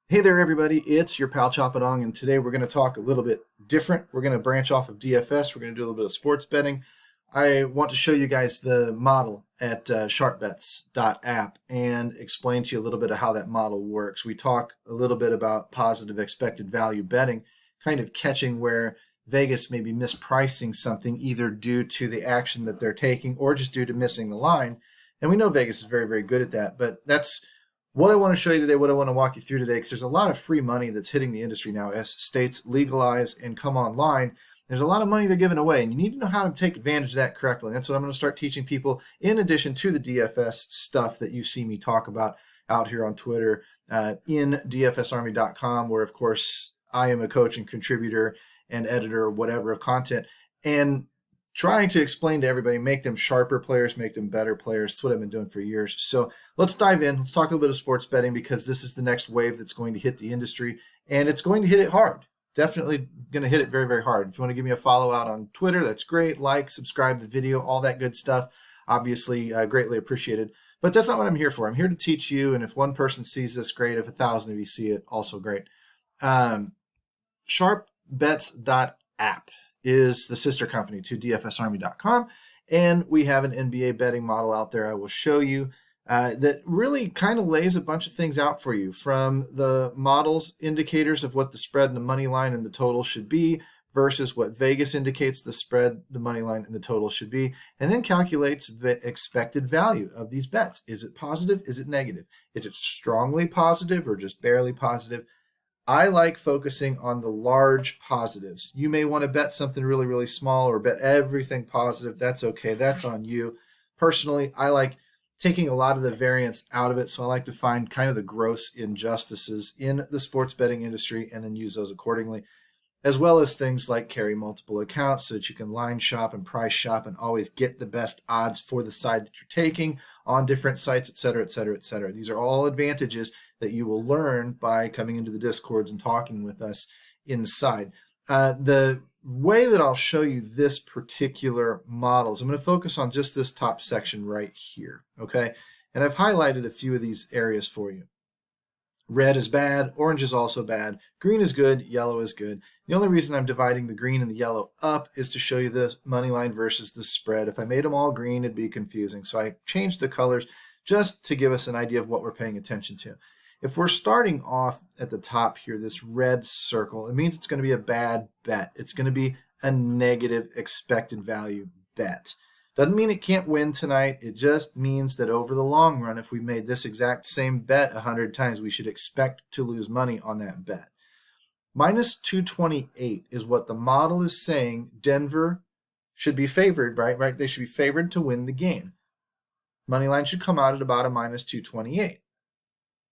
Hey there, everybody. It's your pal Chapadong, and today we're going to talk a little bit different. We're going to branch off of DFS. We're going to do a little bit of sports betting. I want to show you guys the model at sharpbets.app and explain to you a little bit of how that model works. We talk a little bit about positive expected value betting, kind of catching where Vegas may be mispricing something either due to the action that they're taking or just due to missing the line. And we know Vegas is very, very good at that, but that's what I want to show you today, what I want to walk you through today, because there's a lot of free money that's hitting the industry now as states legalize and come online. There's a lot of money they're giving away, and you need to know how to take advantage of that correctly. And that's what I'm going to start teaching people, in addition to the DFS stuff that you see me talk about out here on Twitter, in dfsarmy.com, where, of course, I am a coach and contributor and editor, whatever, of content. And trying to explain to everybody, make them sharper players, make them better players. That's what I've been doing for years. So let's dive in. Let's talk a little bit of sports betting because this is the next wave that's going to hit the industry, and it's going to hit it hard. Definitely going to hit it very, very hard. If you want to give me a follow out on Twitter, that's great. Like, subscribe to the video, all that good stuff. Obviously, greatly appreciated. But that's not what I'm here for. I'm here to teach you, and if one person sees this, great. If 1,000 of you see it, also great. Sharpbets.app is the sister company to dfsarmy.com, and we have an NBA betting model out there I will show you that really kind of lays a bunch of things out for you, from the model's indicators of what the spread and the money line and the total should be versus what Vegas indicates the spread, the money line, and the total should be, and then calculates the expected value of these bets. Is it positive? Is it negative? Is it strongly positive or just barely positive? I like focusing on the large positives. You may want to bet something really, really small or bet everything positive. That's okay. That's on you. Personally, I like taking a lot of the variance out of it. So I like to find kind of the gross injustices in the sports betting industry and then use those accordingly, as well as things like carry multiple accounts so that you can line shop and price shop and always get the best odds for the side that you're taking on different sites, et cetera, et cetera, et cetera. These are all advantages that you will learn by coming into the Discords and talking with us inside. The way that I'll show you this particular model is I'm going to focus on just this top section right here, okay? And I've highlighted a few of these areas for you. Red is bad, orange is also bad, green is good, yellow is good. The only reason I'm dividing the green and the yellow up is to show you the money line versus the spread. If I made them all green, it'd be confusing. So I changed the colors just to give us an idea of what we're paying attention to. If we're starting off at the top here, this red circle, it means it's going to be a bad bet. It's going to be a negative expected value bet. Doesn't mean it can't win tonight. It just means that over the long run, if we made this exact same bet 100 times, we should expect to lose money on that bet. Minus 228 is what the model is saying Denver should be favored, right? They should be favored to win the game. Money line should come out at about a minus 228.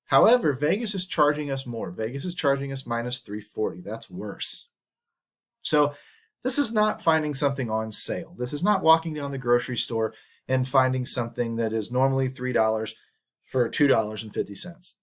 However, Vegas is charging us more. Vegas is charging us minus 340. That's worse. So this is not finding something on sale. This is not walking down the grocery store and finding something that is normally $3 for $2.50.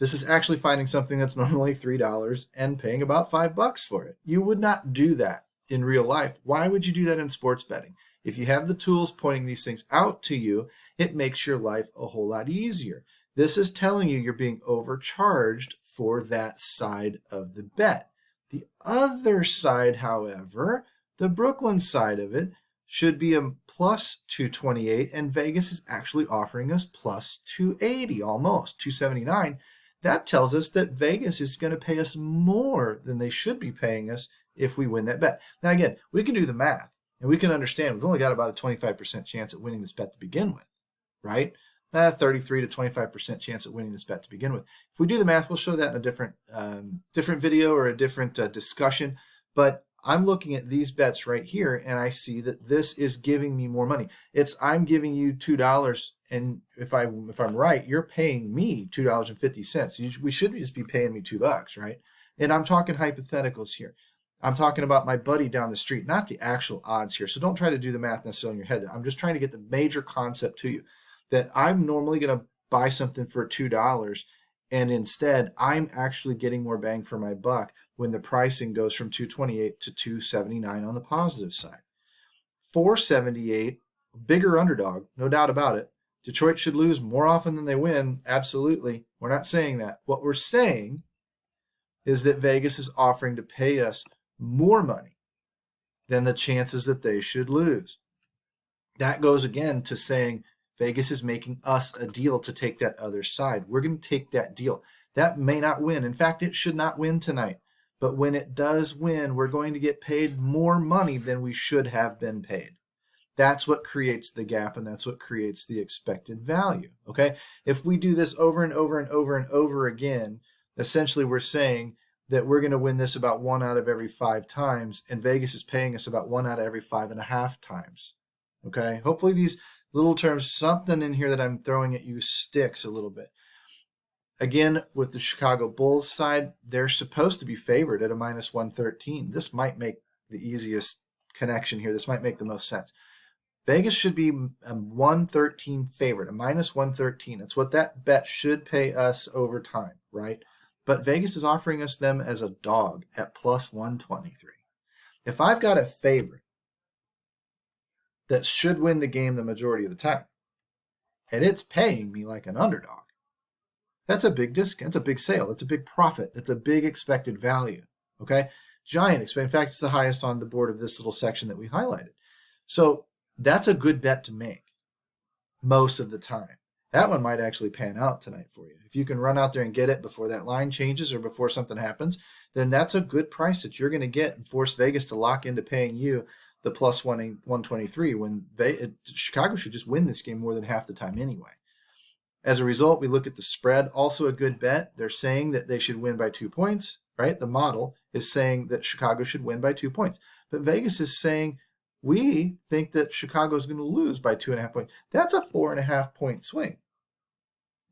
This is actually finding something that's normally $3 and paying about $5 for it. You would not do that in real life. Why would you do that in sports betting? If you have the tools pointing these things out to you, it makes your life a whole lot easier. This is telling you you're being overcharged for that side of the bet. The other side, however, the Brooklyn side of it, should be a plus 228, and Vegas is actually offering us plus 280, almost 279. That tells us that Vegas is going to pay us more than they should be paying us if we win that bet. Now, again, we can do the math, and we can understand we've only got about a 25% chance at winning this bet to begin with, right? 33 to 25% chance at winning this bet to begin with. If we do the math, we'll show that in a different video or a different discussion. But I'm looking at these bets right here, and I see that this is giving me more money. I'm giving you $2, and if I'm right, you're paying me $2.50. We should just be paying me $2, right? And I'm talking hypotheticals here. I'm talking about my buddy down the street, not the actual odds here. So don't try to do the math necessarily in your head. I'm just trying to get the major concept to you, that I'm normally going to buy something for $2, and instead I'm actually getting more bang for my buck when the pricing goes from 228 to 279 on the positive side. 478, bigger underdog, no doubt about it. Detroit should lose more often than they win, absolutely. We're not saying that. What we're saying is that Vegas is offering to pay us more money than the chances that they should lose. That goes again to saying Vegas is making us a deal to take that other side. We're going to take that deal. That may not win. In fact, it should not win tonight. But when it does win, we're going to get paid more money than we should have been paid. That's what creates the gap, and that's what creates the expected value. Okay? If we do this over and over and over and over again, essentially we're saying that we're going to win this about 1 out of every 5 times, and Vegas is paying us about 1 out of every 5.5 times. Okay? Hopefully these little terms, something in here that I'm throwing at you sticks a little bit. Again, with the Chicago Bulls side, they're supposed to be favored at a minus 113. This might make the easiest connection here. This might make the most sense. Vegas should be a 113 favorite, a minus 113. That's what that bet should pay us over time, right? But Vegas is offering us them as a dog at plus 123. If I've got a favorite that should win the game the majority of the time, and it's paying me like an underdog, that's a big discount. It's a big sale. It's a big profit. It's a big expected value. Okay? Giant expect. In fact, it's the highest on the board of this little section that we highlighted. So that's a good bet to make most of the time. That one might actually pan out tonight for you. If you can run out there and get it before that line changes or before something happens, then that's a good price that you're going to get and force Vegas to lock into paying you the plus 123 when Chicago should just win this game more than half the time anyway. As a result, we look at the spread, also a good bet. They're saying that they should win by 2 points, right? The model is saying that Chicago should win by 2 points. But Vegas is saying, we think that Chicago is going to lose by 2.5 points. That's a 4.5 point swing.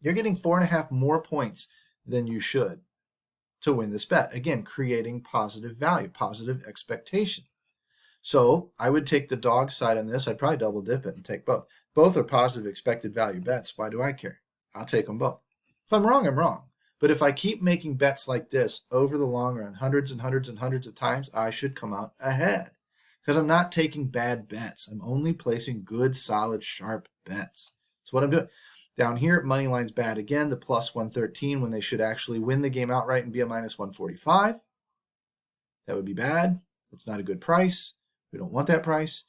You're getting 4.5 more points than you should to win this bet. Again, creating positive value, positive expectation. So I would take the dog side on this. I'd probably double dip it and take both. Both are positive expected value bets. Why do I care? I'll take them both. If I'm wrong, I'm wrong. But if I keep making bets like this over the long run, hundreds and hundreds and hundreds of times, I should come out ahead. Because I'm not taking bad bets. I'm only placing good, solid, sharp bets. That's what I'm doing. Down here, money line's bad again, the plus 113 when they should actually win the game outright and be a minus 145. That would be bad. That's not a good price. We don't want that price.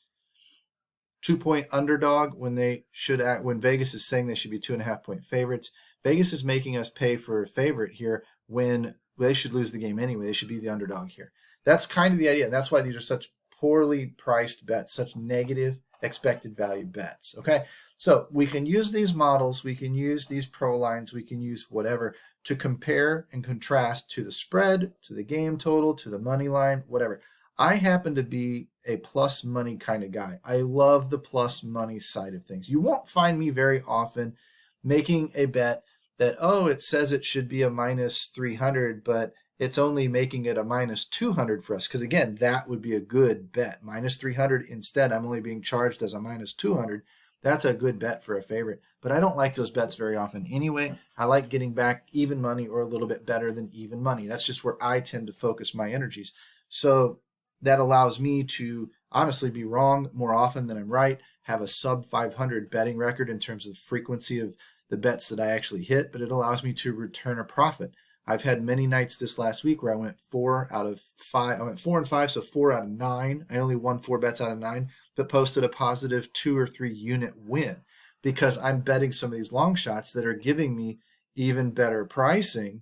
2 point underdog when Vegas is saying they should be 2.5 point favorites. Vegas is making us pay for a favorite here when they should lose the game anyway. They should be the underdog here. That's kind of the idea. And that's why these are such poorly priced bets, such negative expected value bets. Okay. So we can use these models. We can use these pro lines. We can use whatever to compare and contrast to the spread, to the game total, to the money line, whatever. I happen to be a plus money kind of guy. I love the plus money side of things. You won't find me very often making a bet that, it says it should be a minus 300, but it's only making it a minus 200 for us. Because again, that would be a good bet. Minus 300 instead, I'm only being charged as a minus 200. That's a good bet for a favorite. But I don't like those bets very often anyway. I like getting back even money or a little bit better than even money. That's just where I tend to focus my energies. So that allows me to honestly be wrong more often than I'm right, have a sub 500 betting record in terms of frequency of the bets that I actually hit, but it allows me to return a profit. I've had many nights this last week where I went 4 out of 5. I went 4 and 5, so 4 out of 9. I only won 4 bets out of 9, but posted a positive 2 or 3 unit win because I'm betting some of these long shots that are giving me even better pricing,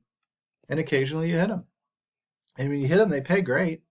and occasionally you hit them. And when you hit them, they pay great.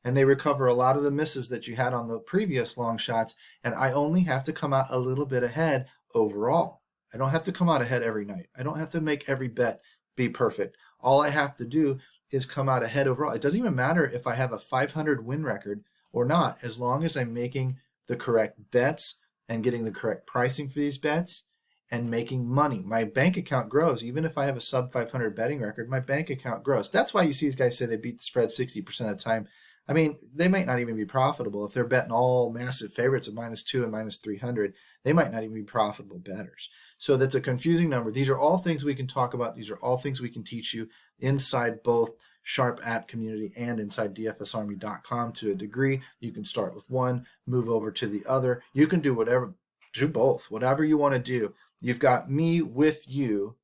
And they recover a lot of the misses that you had on the previous long shots. And I only have to come out a little bit ahead overall. I don't have to come out ahead every night. I don't have to make every bet be perfect. All I have to do is come out ahead overall. It doesn't even matter if I have a 500 win record or not, as long as I'm making the correct bets and getting the correct pricing for these bets and making money. My bank account grows. Even if I have a sub 500 betting record, my bank account grows. That's why you see these guys say they beat the spread 60% of the time. I mean, they might not even be profitable. If they're betting all massive favorites of -2 and -300, they might not even be profitable bettors. So that's a confusing number. These are all things we can talk about. These are all things we can teach you inside both Sharp App Community and inside DFSArmy.com to a degree. You can start with one, move over to the other. You can do both, whatever you want to do. You've got me with you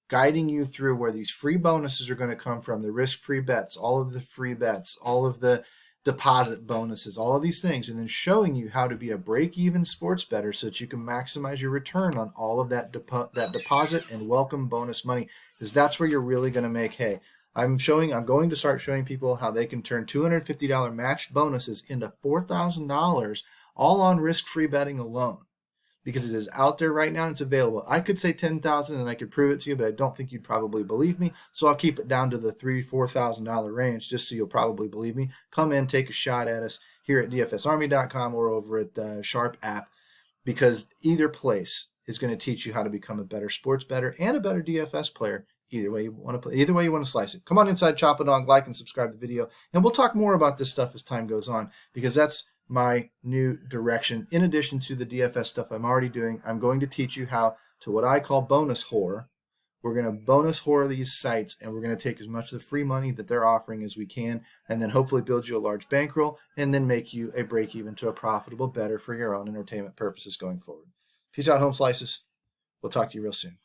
guiding you through where these free bonuses are going to come from, the risk-free bets, all of the free bets, all of the deposit bonuses, all of these things, and then showing you how to be a break-even sports bettor so that you can maximize your return on all of that deposit and welcome bonus money, because that's where you're really going to make hay. I'm going to start showing people how they can turn $250 matched bonuses into $4,000 all on risk-free betting alone, because it is out there right now and it's available. I could say 10,000 and I could prove it to you, but I don't think you'd probably believe me. So I'll keep it down to the $3,000-$4,000 range just so you'll probably believe me. Come in, take a shot at us here at dfsarmy.com or over at the Sharp app, because either place is going to teach you how to become a better sports bettor and a better DFS player. Either way you want to play, either way you want to slice it. Come on inside, chop a dog, like and subscribe to the video, and we'll talk more about this stuff as time goes on, because that's my new direction. In addition to the DFS stuff I'm already doing, I'm going to teach you how to what I call bonus whore. We're going to bonus whore these sites, and we're going to take as much of the free money that they're offering as we can, and then hopefully build you a large bankroll, and then make you a break even to a profitable bettor for your own entertainment purposes going forward. Peace out, home slices. We'll talk to you real soon.